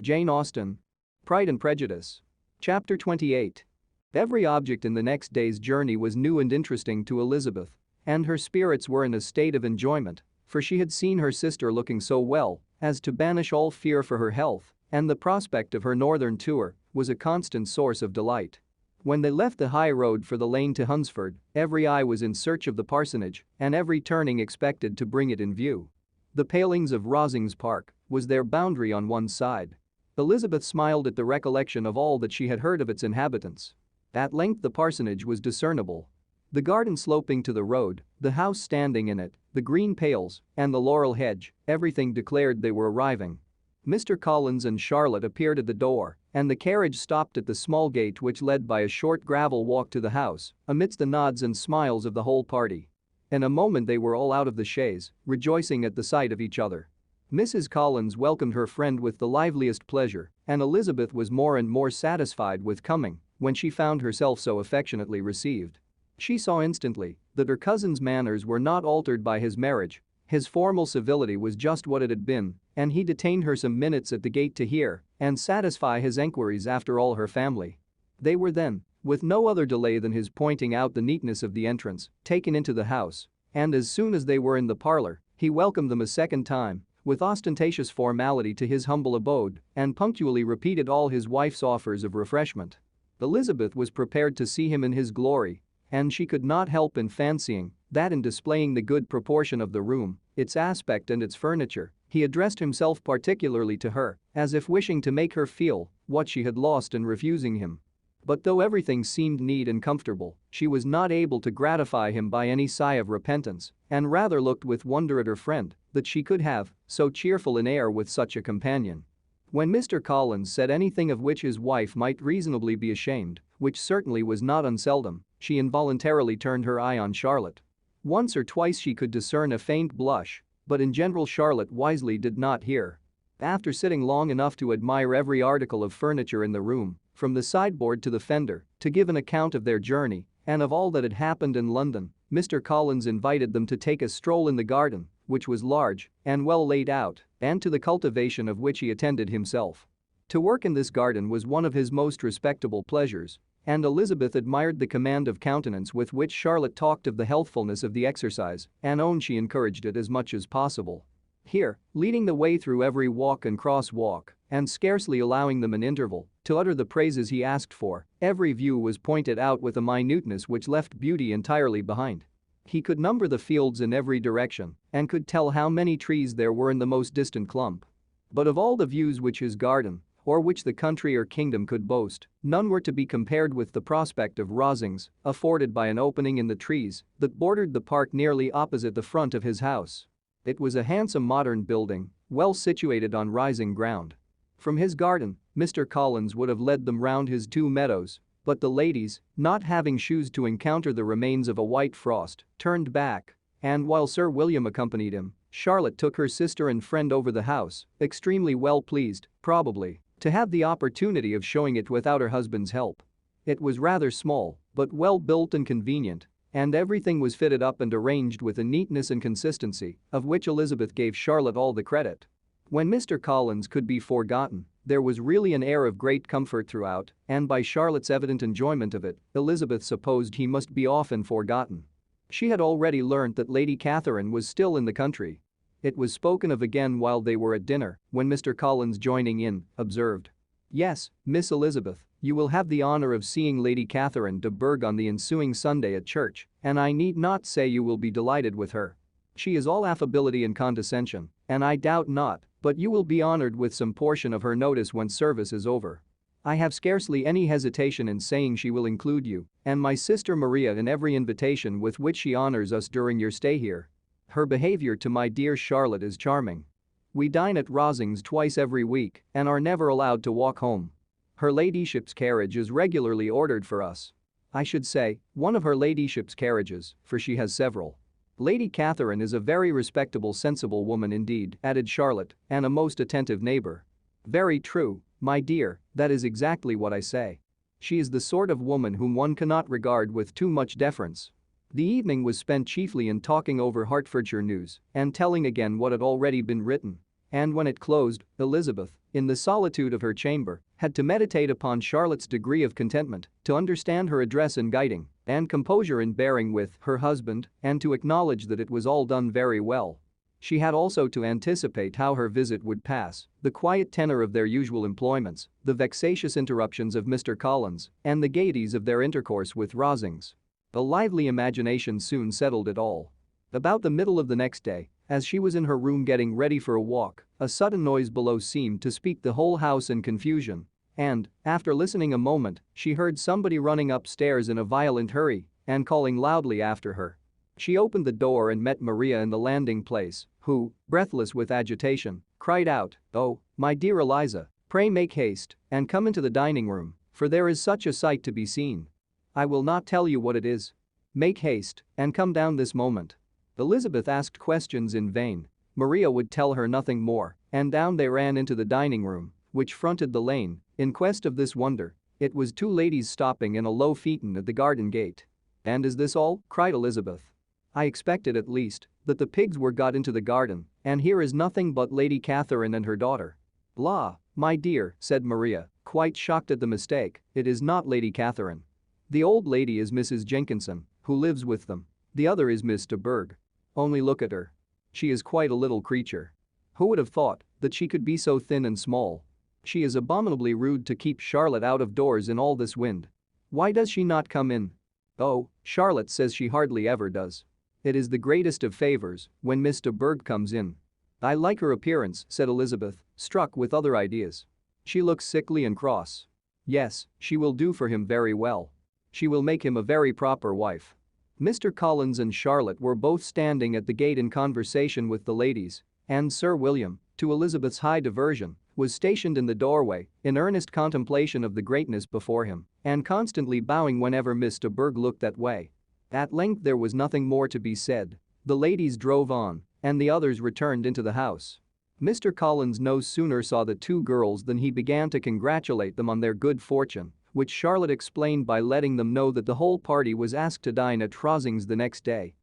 Jane Austen. Pride and Prejudice. Chapter 28. Every object in the next day's journey was new and interesting to Elizabeth, and her spirits were in a state of enjoyment, for she had seen her sister looking so well as to banish all fear for her health, and the prospect of her northern tour was a constant source of delight. When they left the high road for the lane to Hunsford, every eye was in search of the parsonage, and every turning expected to bring it in view. The palings of Rosings Park was their boundary on one side. Elizabeth smiled at the recollection of all that she had heard of its inhabitants. At length the parsonage was discernible. The garden sloping to the road, the house standing in it, the green pails, and the laurel hedge, everything declared they were arriving. Mr. Collins and Charlotte appeared at the door, and the carriage stopped at the small gate which led by a short gravel walk to the house, amidst the nods and smiles of the whole party. In a moment they were all out of the chaise, rejoicing at the sight of each other. Mrs. Collins welcomed her friend with the liveliest pleasure, and Elizabeth was more and more satisfied with coming when she found herself so affectionately received. She saw instantly that her cousin's manners were not altered by his marriage. His formal civility was just what it had been, and he detained her some minutes at the gate to hear and satisfy his enquiries after all her family. They were then, with no other delay than his pointing out the neatness of the entrance, taken into the house, and as soon as they were in the parlor, he welcomed them a second time with ostentatious formality to his humble abode and punctually repeated all his wife's offers of refreshment. Elizabeth was prepared to see him in his glory, and she could not help in fancying that in displaying the good proportion of the room, its aspect and its furniture, he addressed himself particularly to her, as if wishing to make her feel what she had lost in refusing him. But though everything seemed neat and comfortable, she was not able to gratify him by any sigh of repentance, and rather looked with wonder at her friend that she could have so cheerful an air with such a companion. When Mr. Collins said anything of which his wife might reasonably be ashamed, which certainly was not unseldom, she involuntarily turned her eye on Charlotte. Once or twice she could discern a faint blush, but in general Charlotte wisely did not hear. After sitting long enough to admire every article of furniture in the room, from the sideboard to the fender, to give an account of their journey and of all that had happened in London, Mr. Collins invited them to take a stroll in the garden, which was large and well laid out, and to the cultivation of which he attended himself. To work in this garden was one of his most respectable pleasures, and Elizabeth admired the command of countenance with which Charlotte talked of the healthfulness of the exercise and owned she encouraged it as much as possible. Here, leading the way through every walk and cross-walk, and scarcely allowing them an interval to utter the praises he asked for, every view was pointed out with a minuteness which left beauty entirely behind. He could number the fields in every direction and could tell how many trees there were in the most distant clump. But of all the views which his garden, or which the country or kingdom could boast, none were to be compared with the prospect of Rosings, afforded by an opening in the trees that bordered the park nearly opposite the front of his house. It was a handsome modern building, well situated on rising ground. From his garden, Mr. Collins would have led them round his 2 meadows, but the ladies, not having shoes to encounter the remains of a white frost, turned back, and while Sir William accompanied him, Charlotte took her sister and friend over the house, extremely well pleased, probably, to have the opportunity of showing it without her husband's help. It was rather small, but well built and convenient, and everything was fitted up and arranged with a neatness and consistency of which Elizabeth gave Charlotte all the credit. When Mr. Collins could be forgotten, there was really an air of great comfort throughout, and by Charlotte's evident enjoyment of it, Elizabeth supposed he must be often forgotten. She had already learnt that Lady Catherine was still in the country. It was spoken of again while they were at dinner, when Mr. Collins, joining in, observed, "Yes, Miss Elizabeth, you will have the honour of seeing Lady Catherine de Bourgh on the ensuing Sunday at church, and I need not say you will be delighted with her. She is all affability and condescension, and I doubt not but you will be honoured with some portion of her notice when service is over. I have scarcely any hesitation in saying she will include you and my sister Maria in every invitation with which she honours us during your stay here. Her behaviour to my dear Charlotte is charming. We dine at Rosings twice every week and are never allowed to walk home. Her ladyship's carriage is regularly ordered for us. I should say, one of her ladyship's carriages, for she has several. Lady Catherine is a very respectable, sensible woman indeed," added Charlotte, "and a most attentive neighbour." "Very true, my dear, that is exactly what I say. She is the sort of woman whom one cannot regard with too much deference." The evening was spent chiefly in talking over Hertfordshire news and telling again what had already been written. And when it closed, Elizabeth, in the solitude of her chamber, had to meditate upon Charlotte's degree of contentment, to understand her address in guiding and composure in bearing with her husband, and to acknowledge that it was all done very well. She had also to anticipate how her visit would pass, the quiet tenor of their usual employments, the vexatious interruptions of Mr. Collins, and the gaieties of their intercourse with Rosings. A lively imagination soon settled it all. About the middle of the next day, as she was in her room getting ready for a walk, a sudden noise below seemed to speak the whole house in confusion. And, after listening a moment, she heard somebody running upstairs in a violent hurry and calling loudly after her. She opened the door and met Maria in the landing place, who, breathless with agitation, cried out, "Oh, my dear Eliza, pray make haste and come into the dining room, for there is such a sight to be seen. I will not tell you what it is. Make haste and come down this moment." Elizabeth asked questions in vain. Maria would tell her nothing more, and down they ran into the dining room, which fronted the lane, in quest of this wonder. It was two ladies stopping in a low phaeton at the garden gate. "And is this all?" cried Elizabeth. "I expected at least that the pigs were got into the garden, and here is nothing but Lady Catherine and her daughter." "La, my dear," said Maria, quite shocked at the mistake, "it is not Lady Catherine. The old lady is Mrs. Jenkinson, who lives with them. The other is Miss de Bourgh. Only look at her. She is quite a little creature. Who would have thought that she could be so thin and small? She is abominably rude to keep Charlotte out of doors in all this wind. Why does she not come in? Oh, Charlotte says she hardly ever does. It is the greatest of favors when Miss de Bourgh comes in." "I like her appearance," said Elizabeth, struck with other ideas. "She looks sickly and cross. Yes, she will do for him very well. She will make him a very proper wife." Mr. Collins and Charlotte were both standing at the gate in conversation with the ladies, and Sir William, to Elizabeth's high diversion, was stationed in the doorway in earnest contemplation of the greatness before him and constantly bowing whenever Miss de Bourgh looked that way. At length there was nothing more to be said. The ladies drove on, and the others returned into the house. Mr. Collins no sooner saw the two girls than he began to congratulate them on their good fortune, which Charlotte explained by letting them know that the whole party was asked to dine at Rosings the next day